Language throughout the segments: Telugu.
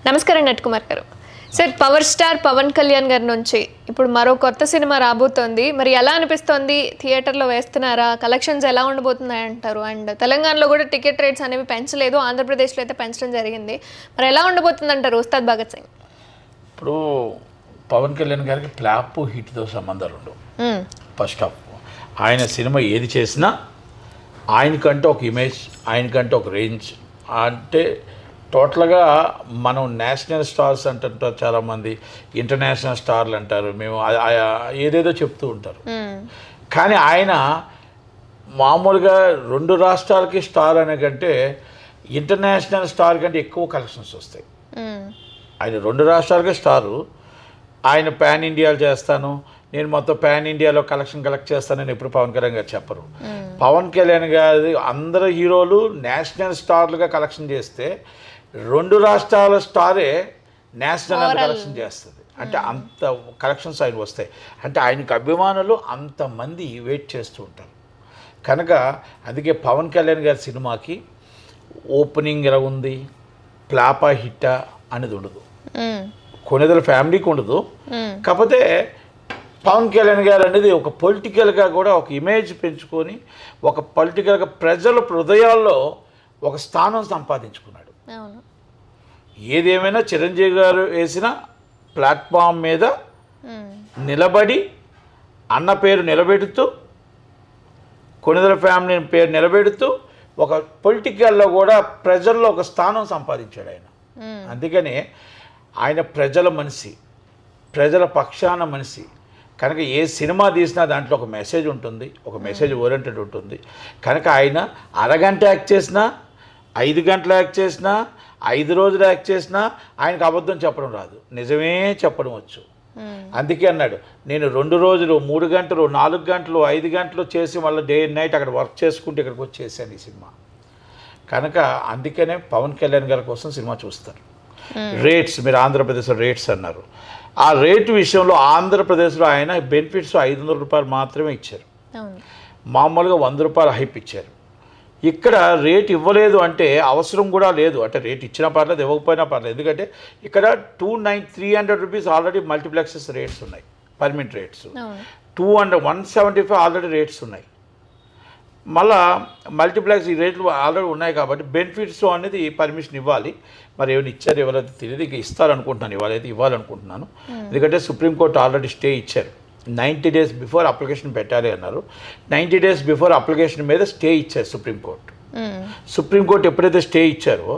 నమస్కారం నట్కుమార్ గారు. Sir, power star Pawan Kalyan గారి నుంచి ఇప్పుడు మరో కొత్త సినిమా రాబోతోంది. మరి ఎలా అనిపిస్తోంది? థియేటర్లో వేస్తున్నారా? కలెక్షన్స్ ఎలా ఉండబోతున్నాయి అంటారు? అండ్ తెలంగాణలో కూడా టికెట్ రేట్స్ అనేవి పెంచలేదు, ఆంధ్రప్రదేశ్లో అయితే పెంచడం జరిగింది. మరి ఎలా ఉండబోతుంది అంటారు ఉస్తాద్ భగత్ సింగ్? ఇప్పుడు పవన్ కళ్యాణ్ గారికి ఫ్లాప్ హిట్తో సంబంధాలు ఉండవు. ఫస్ట్ ఆఫ్ ఆయన సినిమా ఏది చేసినా ఆయనకంటే ఒక ఇమేజ్, ఆయనకంటే ఒక రేంజ్. అంటే టోటల్గా మనం నేషనల్ స్టార్స్ అంటుంటారు చాలామంది, ఇంటర్నేషనల్ స్టార్లు అంటారు, మేము ఏదేదో చెప్తూ ఉంటారు. కానీ ఆయన మామూలుగా 2 రాష్ట్రాలకి స్టార్ అనే కంటే ఇంటర్నేషనల్ స్టార్ కంటే ఎక్కువ కలెక్షన్స్ వస్తాయి. ఆయన 2 రాష్ట్రాలకే స్టారు. ఆయన పాన్ ఇండియాలో చేస్తాను, నేను మొత్తం పాన్ ఇండియాలో కలెక్ట్ చేస్తానని ఎప్పుడు పవన్ కళ్యాణ్ గారు చెప్పరు. పవన్ కళ్యాణ్ గారు అందరు హీరోలు నేషనల్ స్టార్లుగా కలెక్షన్ చేస్తే 2 రాష్ట్రాల స్టారే నేషనల్ అని కలెక్షన్ చేస్తుంది. అంటే అంత కలెక్షన్స్ ఆయన వస్తాయి. అంటే ఆయనకు అభిమానులు అంతమంది వెయిట్ చేస్తూ ఉంటారు. కనుక అందుకే పవన్ కళ్యాణ్ గారి సినిమాకి ఓపెనింగ్ ఎలా ఉంది, ప్లాపా హిట్టా అనేది ఉండదు, కొనేదల ఫ్యామిలీకి ఉండదు. కాకపోతే పవన్ కళ్యాణ్ గారు అనేది ఒక పొలిటికల్గా కూడా ఒక ఇమేజ్ పెంచుకొని ఒక పొలిటికల్గా ప్రజల హృదయాల్లో ఒక స్థానం సంపాదించుకున్నాడు. ఏదేమైనా చిరంజీవి గారు వేసిన ప్లాట్ఫామ్ మీద నిలబడి అన్న పేరు నిలబెడుతూ, కొనిదల ఫ్యామిలీ పేరు నిలబెడుతూ ఒక పొలిటికల్లో కూడా ప్రజల్లో ఒక స్థానం సంపాదించాడు ఆయన. అందుకని ఆయన ప్రజల మనిషి, ప్రజల పక్షాన మనిషి. కనుక ఏ సినిమా తీసినా దాంట్లో ఒక మెసేజ్ ఉంటుంది, ఒక మెసేజ్ ఓరియంటెడ్ ఉంటుంది. కనుక ఆయన అరగంట యాక్ట్ చేసినా, 5 గంటలు యాక్ట్ చేసినా, 5 రోజులు యాక్ట్ చేసినా ఆయనకు అబద్ధం చెప్పడం రాదు, నిజమే చెప్పడం వచ్చు. అందుకే అన్నాడు, నేను 2 రోజులు 3 గంటలు 4 గంటలు 5 గంటలు చేసి మళ్ళీ డే అండ్ నైట్ అక్కడ వర్క్ చేసుకుంటే ఇక్కడికి వచ్చి చేశాను ఈ సినిమా. కనుక అందుకనే పవన్ కళ్యాణ్ గారి కోసం సినిమా చూస్తారు. రేట్స్, మీరు ఆంధ్రప్రదేశ్లో రేట్స్ అన్నారు. ఆ రేటు విషయంలో ఆంధ్రప్రదేశ్లో ఆయన బెనిఫిట్స్ 500 రూపాయలు మాత్రమే ఇచ్చారు. మామూలుగా 100 రూపాయలు హైప్ ఇచ్చారు. ఇక్కడ రేట్ ఇవ్వలేదు అంటే అవసరం కూడా లేదు. అంటే రేట్ ఇచ్చినా పర్లేదు, ఇవ్వకపోయినా పర్లేదు. ఎందుకంటే ఇక్కడ 300 రూపీస్ ఆల్రెడీ మల్టీప్లెక్సెస్ రేట్స్ ఉన్నాయి, పర్మిట్ రేట్స్. 175 ఆల్రెడీ రేట్స్ ఉన్నాయి. మళ్ళా మల్టీప్లెక్స్ ఈ రేట్లు ఆల్రెడీ ఉన్నాయి కాబట్టి బెనిఫిట్స్ అనేది పర్మిషన్ ఇవ్వాలి. మరి ఏమైనా ఇచ్చారు ఎవరైతే తెలియదు, ఇక ఇస్తారనుకుంటున్నాను, ఇవాళైతే ఇవ్వాలనుకుంటున్నాను. ఎందుకంటే సుప్రీంకోర్టు ఆల్రెడీ స్టే ఇచ్చారు. 90 డేస్ బిఫోర్ అప్లికేషన్ పెట్టాలి అన్నారు. 90 డేస్ బిఫోర్ అప్లికేషన్ మీద స్టే ఇచ్చారు సుప్రీంకోర్టు. సుప్రీంకోర్టు ఎప్పుడైతే స్టే ఇచ్చారో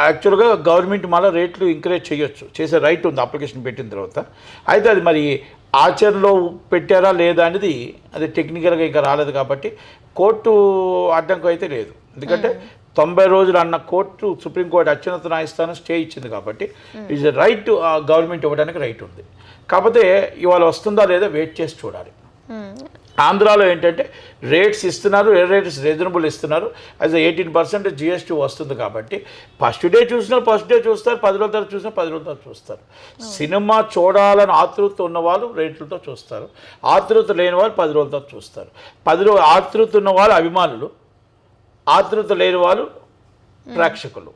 యాక్చువల్గా గవర్నమెంట్ మళ్ళీ రేట్లు ఎంకరేజ్ చేయొచ్చు, చేసే రైట్ ఉంది అప్లికేషన్ పెట్టిన తర్వాత. అయితే అది మరి ఆచరణలో పెట్టారా లేదా అనేది అది టెక్నికల్గా ఇంకా రాలేదు కాబట్టి కోర్టు అడ్డంకం అయితే లేదు. ఎందుకంటే 90 రోజులు అన్న కోర్టు, సుప్రీంకోర్టు అత్యున్నత న్యాయస్థానం స్టే ఇచ్చింది కాబట్టి ఇట్స్ రైట్, గవర్నమెంట్ ఇవ్వడానికి రైట్ ఉంది. కాకపోతే ఇవాళ వస్తుందా లేదా వెయిట్ చేసి చూడాలి. ఆంధ్రాలో ఏంటంటే రేట్స్ ఇస్తున్నారు, రేట్స్ రీజనబుల్ ఇస్తున్నారు. యాజ్ 18% GST వస్తుంది కాబట్టి ఫస్ట్ డే చూస్తారు, 10 రోజుల తర్వాత చూసినా 10 రోజుల తర్వాత చూస్తారు. సినిమా చూడాలని ఆతృత ఉన్నవాళ్ళు రేట్లతో చూస్తారు, ఆతృత లేని వాళ్ళు 10 రోజుల తర్వాత చూస్తారు. ఆతృత ఉన్న వాళ్ళు అభిమానులు, ఆతృత లేని వాళ్ళు ప్రేక్షకులు.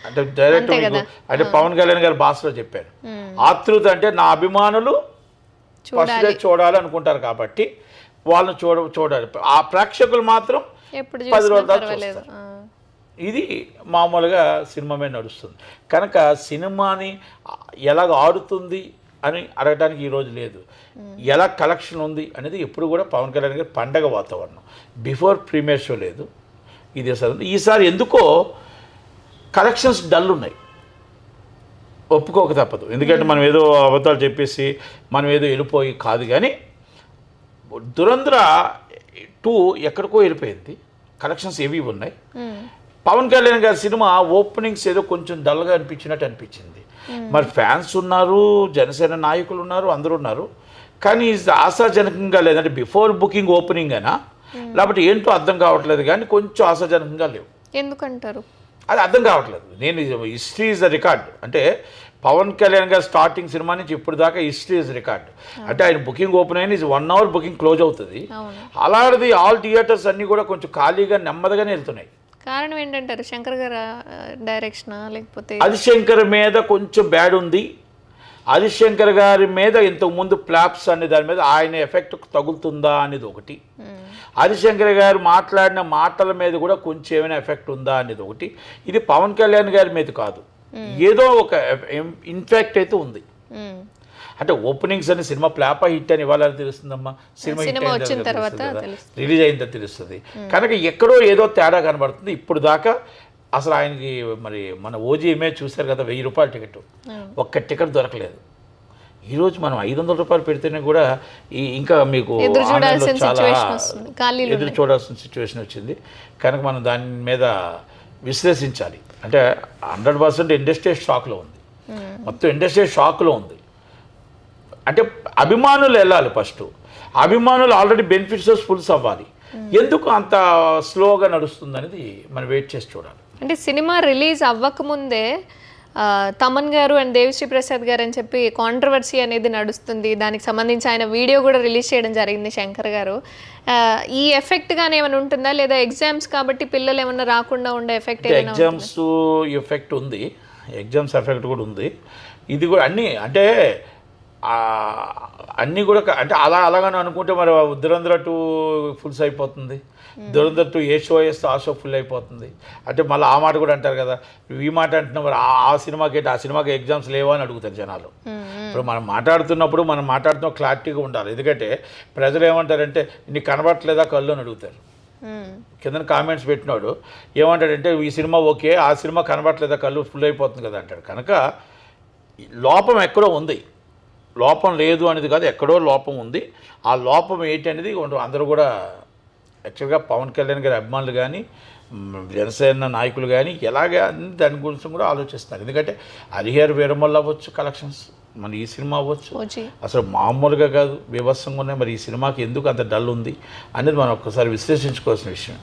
అంటే డైరెక్ట్ అంటే పవన్ కళ్యాణ్ గారు భాషలో చెప్పారు, ఆతృత అంటే నా అభిమానులు ఫస్ట్ డే చూడాలి అనుకుంటారు కాబట్టి వాళ్ళని చూడాలి. ఆ ప్రేక్షకులు మాత్రం 10 రోజుల తర్వాత చూస్తారు. ఇది మామూలుగా సినిమా మీద నడుస్తుంది. కనుక సినిమాని ఎలాగ ఆడుతుంది అని అడగడానికి ఈరోజు లేదు, ఎలా కలెక్షన్ ఉంది అనేది ఎప్పుడు కూడా పవన్ కళ్యాణ్ గారి పండగ వాతావరణం. బిఫోర్ ప్రీమియర్ షో లేదు ఇది. ఈసారి ఎందుకో కలెక్షన్స్ డల్ ఉన్నాయి, ఒప్పుకోక తప్పదు. ఎందుకంటే మనం ఏదో అబద్ధాలు చెప్పేసి మనం ఏదో వెళ్ళిపోయి కాదు. కానీ దురంధ్ర 2 ఎక్కడికో వెళ్ళిపోయింది, కలెక్షన్స్ ఏవి ఉన్నాయి. పవన్ కళ్యాణ్ గారి సినిమా ఓపెనింగ్స్ ఏదో కొంచెం డల్గా అనిపించినట్టు అనిపించింది. మరి ఫ్యాన్స్ ఉన్నారు, జనసేన నాయకులు ఉన్నారు, అందరూ ఉన్నారు. కానీ ఆశాజనకంగా లేదంటే బిఫోర్ బుకింగ్ ఓపెనింగ్ అయినా లేకపోతే ఏంటో అర్థం కావట్లేదు. కానీ కొంచెం ఆశాజనకంగా లేవు. ఎందుకంటారు? అది అర్థం కావట్లేదు. నేను హిస్టరీ ఈజ్ ద రికార్డ్. అంటే పవన్ కళ్యాణ్ గారు స్టార్టింగ్ సినిమా నుంచి ఇప్పుడు దాకా హిస్టరీ ఈజ్ రికార్డ్. అంటే ఆయన బుకింగ్ ఓపెన్ అయిన 1 అవర్ బుకింగ్ క్లోజ్ అవుతుంది. అలాంటిది ఆల్ థియేటర్స్ అన్నీ కూడా కొంచెం ఖాళీగా నెమ్మదిగానే వెళ్తున్నాయి. కారణం ఏంటంటారు? శంకర్ గారు డైరెక్షనా లేకపోతే? ఆదిశంకర్ మీద కొంచెం బ్యాడ్ ఉంది. ఆదిశంకర్ గారి మీద ఇంతకుముందు ఫ్లాప్స్ అనే దాని మీద ఆయన ఎఫెక్ట్ తగులుతుందా అనేది ఒకటి, ఆదిశంకర్ గారు మాట్లాడిన మాటల మీద కూడా కొంచెం ఏమైనా ఎఫెక్ట్ ఉందా అనేది ఒకటి. ఇది పవన్ కళ్యాణ్ గారి మీద కాదు, ఏదో ఒక ఇన్ఫెక్ట్ అయితే ఉంది. అంటే ఓపెనింగ్స్ అని సినిమా ఫ్లాపా హిట్ అని ఇవాళ తెలుస్తుందమ్మా, సినిమా వచ్చిన తర్వాత రిలీజ్ అయిందో తెలుస్తుంది. కనుక ఎక్కడో ఏదో తేడా కనబడుతుంది. ఇప్పుడు దాకా అసలు ఆయనకి మరి మన ఓజీ ఇమేజ్ చూశారు కదా, 1000 రూపాయల టికెట్, ఒక్క టికెట్ దొరకలేదు. ఈరోజు మనం 500 రూపాయలు పెడితేనే కూడా ఇంకా మీకు చాలా ఎదురు చూడాల్సిన సిచ్యువేషన్ వచ్చింది. కనుక మనం దాని మీద విశ్లేషించాలి. అంటే 100% ఇండస్ట్రీ షాక్లో ఉంది, మొత్తం ఇండస్ట్రీ షాక్లో ఉంది. అంటే అభిమానులు వెళ్ళాలి ఫస్ట్, అభిమానులు ఆల్రెడీ బెనిఫిట్స్ ఫుల్స్ అవ్వాలి. ఎందుకు అంత స్లోగా నడుస్తుంది అనేది మనం వెయిట్ చేసి చూడాలి. అంటే సినిమా రిలీజ్ అవ్వకముందే తమన్ గారు అండ్ దేవిశ్రీ ప్రసాద్ గారు అని చెప్పి కాంట్రవర్సీ అనేది నడుస్తుంది. దానికి సంబంధించి ఆయన వీడియో కూడా రిలీజ్ చేయడం జరిగింది శంకర్ గారు. ఈ ఎఫెక్ట్ గానే ఏమైనా ఉంటుందా, లేదా ఎగ్జామ్స్ కాబట్టి పిల్లలు ఏమైనా రాకుండా ఉండే ఎఫెక్ట్? ఎగ్జామ్స్ ఎఫెక్ట్ ఉంది, ఎగ్జామ్స్ ఎఫెక్ట్ కూడా ఉంది. ఇది కూడా అన్నీ అంటే అన్నీ కూడా అంటే అలాగని అనుకుంటే మరి దురంధర 2 ఫుల్స్ అయిపోతుంది, దురంధర 2 ఏ షో వేస్తే ఆ షో ఫుల్ అయిపోతుంది. అంటే మళ్ళీ ఆ మాట కూడా అంటారు కదా, ఈ మాట అంటున్నా మరి ఆ సినిమాకి ఏంటి, ఆ సినిమాకి ఎగ్జామ్స్ లేవా అని అడుగుతారు జనాలు. ఇప్పుడు మనం మాట్లాడుతున్న క్లారిటీగా ఉండాలి. ఎందుకంటే ప్రజలు ఏమంటారంటే నీకు కనబడట్లేదా కళ్ళు అని అడుగుతారు. కింద కామెంట్స్ పెట్టినాడు ఏమంటాడంటే ఈ సినిమా ఓకే, ఆ సినిమా కనబడట్లేదా కళ్ళు ఫుల్ అయిపోతుంది కదా అంటాడు. కనుక లోపం ఎక్కడో ఉంది, లోపం లేదు అనేది కాదు, ఎక్కడో లోపం ఉంది. ఆ లోపం ఏంటి అనేది అందరూ కూడా యాక్చువల్గా పవన్ కళ్యాణ్ గారి అభిమానులు కానీ జనసేన నాయకులు కానీ ఎలాగే దాని గురించి కూడా ఆలోచిస్తున్నారు. ఎందుకంటే హరిహర వీరమల్లు అవ్వచ్చు కలెక్షన్స్, మన ఈ సినిమా అవ్వచ్చు, అసలు మామూలుగా కాదు బీభత్సంగా ఉన్నాయి. మరి ఈ సినిమాకి ఎందుకు అంత డల్ ఉంది అనేది మనం ఒక్కసారి విశ్లేషించుకోవాల్సిన విషయం.